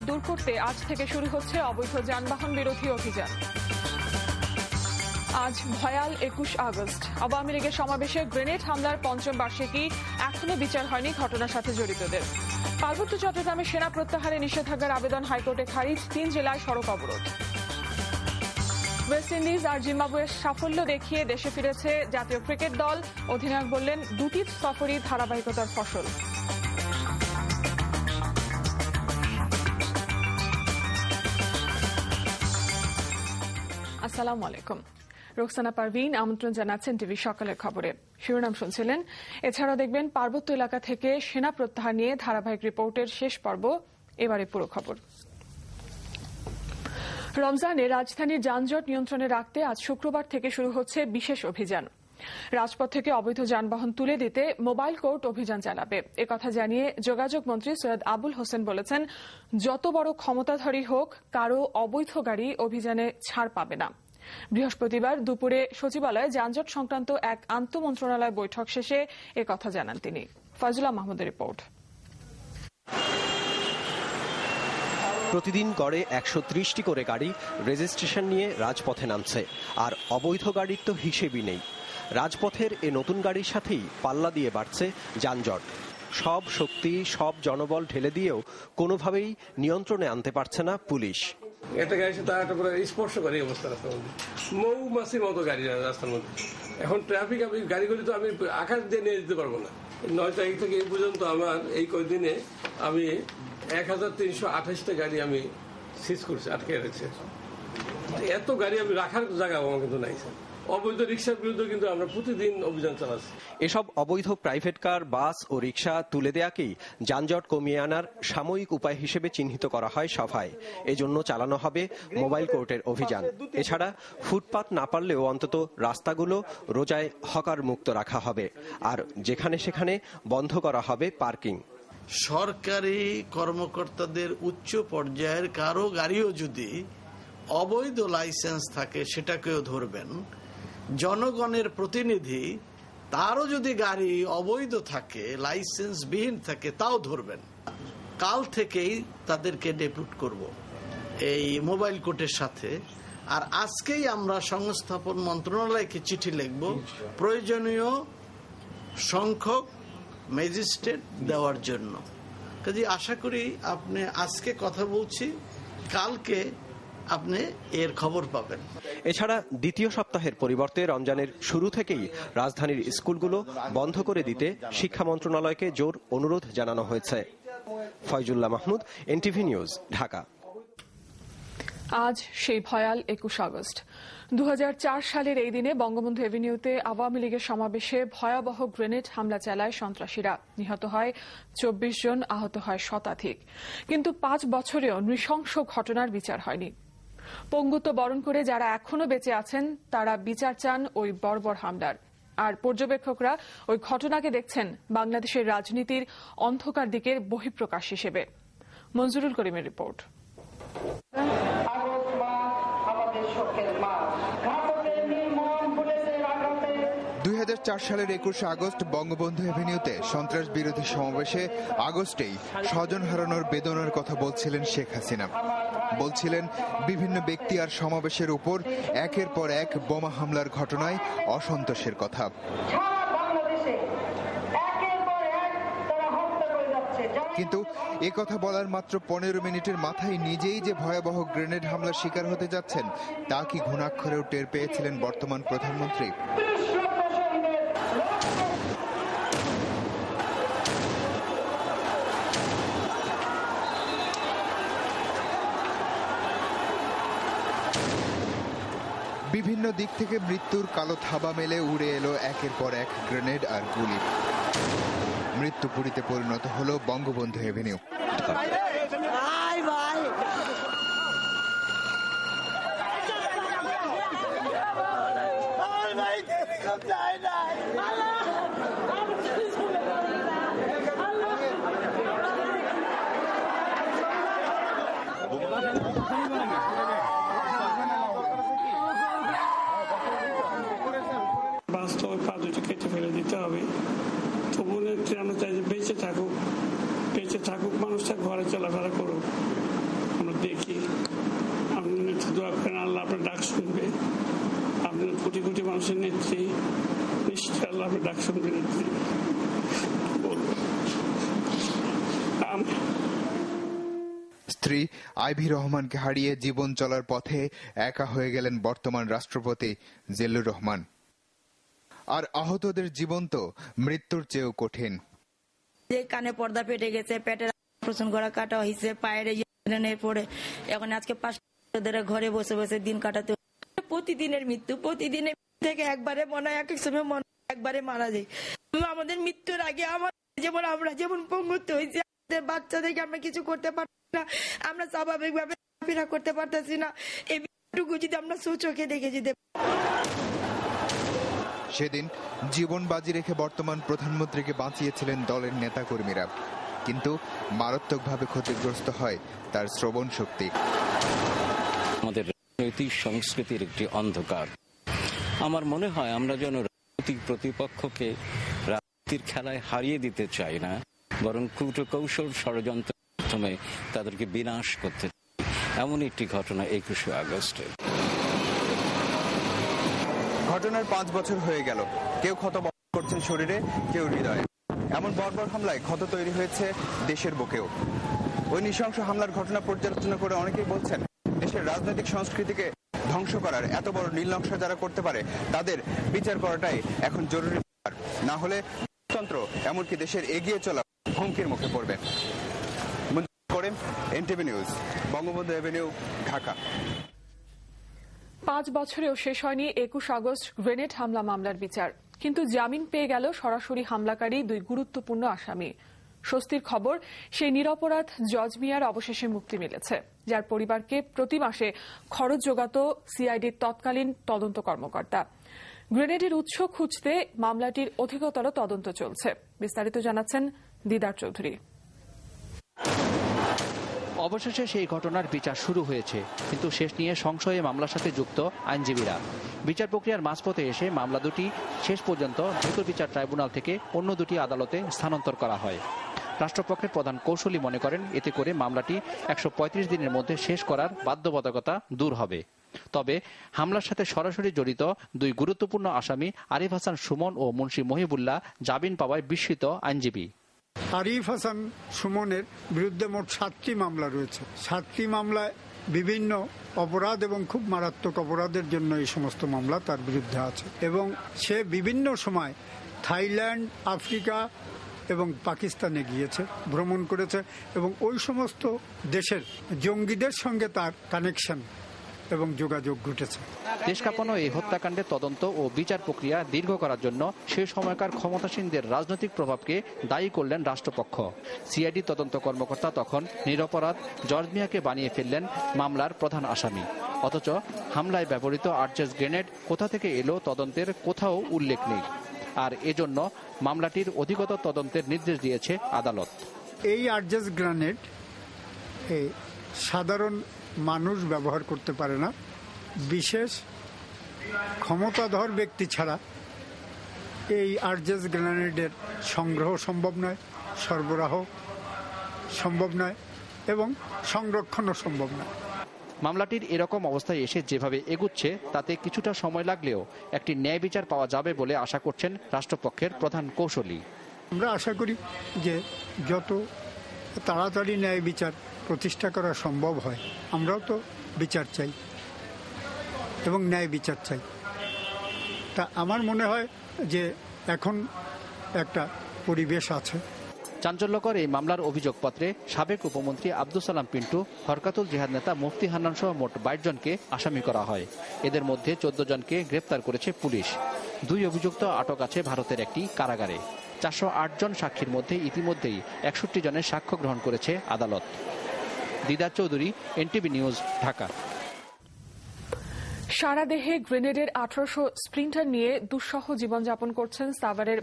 দূর করতে আজ থেকে শুরু হচ্ছে অবৈধ যানবাহন বিরোধী অভিযান। আজ ভয়াল 21 আগস্ট। আওয়ামী লীগের সমাবেশে গ্রেনেড হামলার পঞ্চম বার্ষিকী, এখনো বিচার হয়নি ঘটনার সাথে জড়িতদের। পার্বত্য চট্টগ্রামে সেনা প্রত্যাহারে নিষেধাজ্ঞার আবেদন হাইকোর্টে খারিজ, 3 জেলায় সড়ক অবরোধ। ওয়েস্ট ইন্ডিজ আর জিম্বাবুয়ের সাফল্য দেখিয়ে দেশে ফিরেছে জাতীয় ক্রিকেট দল। অধিনায়ক বললেন, দুটি সফরই ধারাবাহিকতার ফসল। আসসালামু আলাইকুম। রোকসানা পারভিন আমন্ত্রণ জানাচ্ছেন টিভি সকালের খবরে। শিরোনাম শুনছিলেন। এছাড়াও দেখবেন পার্বত্য এলাকা থেকে সেনা প্রত্যাহার নিয়ে ধারাবাহিক রিপোর্টের শেষ পর্ব। এবারে পুরো খবর। রমজানে রাজধানীর যানজট নিয়ন্ত্রণে রাখতে আজ শুক্রবার থেকে শুরু হচ্ছে বিশেষ অভিযান। রাজপথ থেকে অবৈধ যানবাহন তুলে দিতে মোবাইল কোর্ট অভিযান চালাবে। একথা জানিয়ে যোগাযোগ মন্ত্রী সৈয়দ আবুল হোসেন বলেছেন, যত বড় ক্ষমতাধরই হোক, কারো অবৈধ গাড়ি অভিযানে ছাড় পাবে না। বৃহস্পতিবার দুপুরে সচিবালয়ে যানজট সংক্রান্ত এক আন্তঃমন্ত্রণালয় বৈঠক শেষে একথা জানান তিনি। ফয়জুল্লাহ মাহমুদের রিপোর্ট। প্রতিদিন গড়ে 130টি করে গাড়ি রেজিস্ট্রেশন নিয়ে রাজপথে নামছে, আর অবৈধ গাড়ির তো হিসেবই নেই। রাজপথের এ নতুন গাড়ির সাথেই পাল্লা দিয়ে বাড়ছে যানজট। সব শক্তি, সব জনবল ঢেলে দিয়েও কোনোভাবেই নিয়ন্ত্রণে আনতে পারছে না পুলিশ। একটা গাড়ির সাথে একটা করে স্পর্শ করে অবস্থা রাস্তার মধ্যে, মৌমাছির মতো গাড়ি রাস্তার মধ্যে। এখন ট্রাফিক আমি গাড়িগুলি তো আমি আকাশ দিয়ে নিয়ে যেতে পারবো না। 9 তারিখ থেকে এই পর্যন্ত আমার এই কয়েকদিনে আমি 1328টা গাড়ি আমি সিজ করছি, আটকে রেখেছি। এত গাড়ি আমি রাখার জায়গা আমার কিন্তু নাই। অবৈধ রিক্সার বিরুদ্ধে কিন্তু আমরা প্রতিদিন অভিযান চালাচ্ছি। এসব অবৈধ প্রাইভেট কার, বাস ও রিক্সা তুলে দেয়াকেই যানজট কমিয়ে আনার সাময়িক উপায় হিসেবে চিহ্নিত করা হয় সভায়। এজন্য চালানো হবে মোবাইল কোর্টের অভিযান। এছাড়া ফুটপাত না পারলেও অন্তত রাস্তাগুলো রোজায় হকার মুক্ত রাখা হবে, আর যেখানে সেখানে বন্ধ করা হবে পার্কিং। সরকারি কর্মকর্তাদের উচ্চ পর্যায়ের কারো গাড়িও যদি অবৈধ লাইসেন্স থাকে সেটাকেও ধরবেন। জনগণের প্রতিনিধি, তারও যদি গাড়ি অবৈধ থাকে, লাইসেন্সবিহীন থাকে, তাও ধরবেন। কাল থেকেই তাদেরকে ডেপুট করব এই মোবাইল কোর্টের সাথে। আর আজকেই আমরা সংস্থাপন মন্ত্রণালয়কে চিঠি লিখব প্রয়োজনীয় সংখ্যক ম্যাজিস্ট্রেট দেওয়ার জন্য। কাজে আশা করি আপনি আজকে কথা বলছি, কালকে আপনি এর খবর পাবেন। এছাড়া দ্বিতীয় সপ্তাহের পরিবর্তে রমজানের শুরু থেকেই রাজধানীর স্কুলগুলো বন্ধ করে দিতে শিক্ষা মন্ত্রণালয়কে জোর অনুরোধ জানানো হয়েছে। Faizullah Mahmud, NTV news, Dhaka. আজ সেই ভয়াল 21 আগস্ট। 2004 সালের এই দিনে বঙ্গবন্ধু এভিনিউতে আওয়ামী লীগের সমাবেশে ভয়াবহ গ্রেনেড হামলা চালায় সন্ত্রাসীরা। নিহত হয় 24 জন, আহত হয় শতাধিক। কিন্তু 5 বছরেও নৃশংস ঘটনার বিচার হয়নি। পঙ্গুত্ব বরণ করে যারা এখনো বেঁচে আছেন, তারা বিচার চান ওই বর্বর হামলার। আর পর্যবেক্ষকরা ওই ঘটনাকে দেখছেন বাংলাদেশের রাজনীতির অন্ধকার দিকের বহিঃপ্রকাশ হিসেবে। মঞ্জুরুল করিমের রিপোর্ট। 2004 সালের 21 আগস্ট বঙ্গবন্ধু এভিনিউতে সন্ত্রাস বিরোধী সমাবেশে আগস্টেই স্বজন হারানোর বেদনার কথা বলছিলেন শেখ হাসিনা। বলছিলেন বিভিন্ন ব্যক্তি আর সমাবেশের উপর একের পর এক বোমা হামলার ঘটনায় অসন্তোষের কথা। কিন্তু এ কথা বলার মাত্র 15 মিনিটের মাথায় নিজেই যে ভয়াবহ গ্রেনেড হামলার শিকার হতে যাচ্ছেন, তা কি ঘুণাক্ষরেও টের পেয়েছিলেন বর্তমান প্রধানমন্ত্রী? বিভিন্ন দিক থেকে মৃত্যুর কালো থাবা মেলে উড়ে এলো একের পর এক গ্রেনেড আর গুলি। মৃত্যুপুরীতে পরিণত হলো বঙ্গবন্ধু এভিনিউ। বাস্তবে পা দুটো কেটে ফেলে দিতে হবে। তবুও আমরা চাই যে বেঁচে থাকুক, মানুষটা ঘরে চলাফেরা করুক। দেশের নেত্রী, ইনশাআল্লাহ আমি ডাক শুনতে নেত্রী বলবো। স্ত্রী আইভি রহমানকে হারিয়ে জীবন চলার পথে একা হয়ে গেলেন বর্তমান রাষ্ট্রপতি জিল্লুর রহমান। আর আহতদের জীবন তো মৃত্যুর চেয়েও কঠিন। যে কানে পর্দা ফেটে গেছে, পেটের অপারেশন করা কাটা হয়েছে, পায়ের পড়ে এখন আজকে 5 ধরে ঘরে বসে বসে দিন কাটাতে। প্রতিদিনের মৃত্যু, প্রতিদিনের থেকে একবারে মনে হয়, এক এক সময় মনে একবারে মারা যায়। আমাদের মৃত্যুর আগে আমরা যেমন পঙ্গুত্ব হয়েছি, আমাদের বাচ্চাদেরকে আমরা কিছু করতে পারছি না, আমরা স্বাভাবিকভাবে চলাফেরা করতে পারতেছি না। এই মৃত্যুটুকু যদি আমরা চোখে দেখে যেতে। সেদিন জীবন বাজি রেখে বর্তমান প্রধানমন্ত্রীকে বাঁচিয়েছিলেন দলের নেতাকর্মীরা, কিন্তু মারাত্মকভাবে ক্ষতিগ্রস্ত হয় তার শ্রবণ শক্তি। আমাদের রাজনৈতিক সংস্কৃতির একটি অন্ধকার। আমার মনে হয় আমরা যেন রাজনৈতিক প্রতিপক্ষকে রাজনীতির খেলায় হারিয়ে দিতে চাই না, বরং কূটকৌশল ষড়যন্ত্রের মাধ্যমে তাদেরকে বিনাশ করতে চাই। এমন একটি ঘটনা 21শে আগস্টে। ঘটনার 5 বছর হয়ে গেল। কেউ ক্ষত করছেন শরীরে, কেউ হৃদয়ে। এমন বর্বর হামলায় ক্ষত তৈরি হয়েছে দেশের বুকেও। ওই নৃশংস হামলার ঘটনা পর্যালোচনা করে অনেকেই বলছেন, দেশের রাজনৈতিক সংস্কৃতিকে ধ্বংস করার এত বড় নীলনকশা যারা করতে পারে তাদের বিচার করাটাই এখন জরুরি। না হলে গণতন্ত্র এমনকি দেশের এগিয়ে চলা হুমকির মুখে পড়বে। NTV news, Bangabandhu Avenue, Dhaka. 5 বছরেও শেষ হয়নি 21 আগস্ট গ্রেনেড হামলা মামলার বিচার, কিন্তু জামিন পেয়ে গেল সরাসরি হামলাকারী 2 গুরুত্বপূর্ণ আসামি। স্বস্তির খবর, সেই নিরপরাধ জজ মিয়ার অবশেষে মুক্তি মিলেছে, যার পরিবারকে প্রতি মাসে খরচ যোগাত সিআইডির তৎকালীন তদন্ত কর্মকর্তা। গ্রেনেডের উৎস খুঁজতে মামলাটির অধিকতর তদন্ত চলছে। বিস্তারিত জানাচ্ছেন দিদার চৌধুরী। অবশেষে সেই ঘটনার বিচার শুরু হয়েছে, কিন্তু শেষ নিয়ে সংশয়ে মামলার সাথে যুক্ত আইনজীবীরা। বিচার প্রক্রিয়ার মাঝপথে এসে মামলা দুটি শেষ পর্যন্ত দ্রুত বিচার ট্রাইব্যুনাল থেকে অন্য দুটি আদালতে স্থানান্তর করা হয়। রাষ্ট্রপক্ষের প্রধান কৌশলী মনে করেন, এতে করে মামলাটি 135 দিনের মধ্যে শেষ করার বাধ্যবাধকতা দূর হবে। তবে হামলার সাথে সরাসরি জড়িত 2 গুরুত্বপূর্ণ আসামি আরিফ হাসান সুমন ও মুন্সি মহিবুল্লাহ জামিন পাওয়ায় বিস্মিত আইনজীবী। আরিফ হাসান সুমনের বিরুদ্ধে মোট 7টি মামলা রয়েছে। 7টি মামলায় বিভিন্ন অপরাধ এবং খুব মারাত্মক অপরাধের জন্য এই সমস্ত মামলা তার বিরুদ্ধে আছে, এবং সে বিভিন্ন সময় থাইল্যান্ড, আফ্রিকা এবং পাকিস্তানে গিয়েছে, ভ্রমণ করেছে, এবং ওই সমস্ত দেশের জঙ্গিদের সঙ্গে তার কানেকশন এবং যোগাযোগ ঘটেছে। দেশ কাঁপানো এই হত্যাকাণ্ডের তদন্ত ও বিচার প্রক্রিয়া দীর্ঘ করার জন্য সে সময়কার ক্ষমতাসীনদের রাজনৈতিক প্রভাবকে দায়ী করলেন রাষ্ট্রপক্ষ। সিআইডি তদন্ত কর্মকর্তা তখন নিরপরাধ জর্জ মিয়াকে বানিয়ে ফেললেন মামলার প্রধান আসামি। অথচ হামলায় ব্যবহৃত আর্চেস গ্রেনেড কোথা থেকে এলো তদন্তের কোথাও উল্লেখ নেই। আর এজন্য মামলাটির অধিকতর তদন্তের নির্দেশ দিয়েছে আদালত। এই আর্চেস গ্রেনেড সাধারণ মানুষ ব্যবহার করতে পারে না, বিশেষ ক্ষমতাধর ব্যক্তি ছাড়া এই আর্চেস গ্রেনেডের সংগ্রহ সম্ভব নয়, সরবরাহ সম্ভব নয় এবং সংরক্ষণও সম্ভব নয়। মামলাটির এরকম অবস্থায় এসে যেভাবে এগুচ্ছে তাতে কিছুটা সময় লাগলেও একটি ন্যায় বিচার পাওয়া যাবে বলে আশা করছেন রাষ্ট্রপক্ষের প্রধান কৌশলী। আমরা আশা করি যে যত তাড়াতাড়ি ন্যায় বিচার প্রতিষ্ঠা করা সম্ভব হয়। আমরাও তো বিচার চাই এবং ন্যায় বিচার চাই। তা আমার মনে হয় যে এখন একটা পরিবেশ আছে। চাঞ্চল্যকর এই মামলার অভিযোগপত্রে সাবেক উপমন্ত্রী আব্দুল সালাম পিন্টু, হরকাতুল জিহাদ নেতা মুফতি হান্নান সহ মোট 22 জনকে আসামি করা হয়। এদের মধ্যে 14 জনকে গ্রেপ্তার করেছে পুলিশ। 2 অভিযুক্ত আটক আছে ভারতের একটি কারাগারে। 408 জন সাক্ষীর মধ্যে ইতিমধ্যেই 61 জনের সাক্ষ্য গ্রহণ করেছে আদালত। দিদার চৌধুরী, এনটিভি নিউজ, ঢাকা। সারা দেহে গ্রেনেডের 1800 স্প্লিন্টার নিয়ে দুঃসহ জীবনযাপন করছেন সাভারের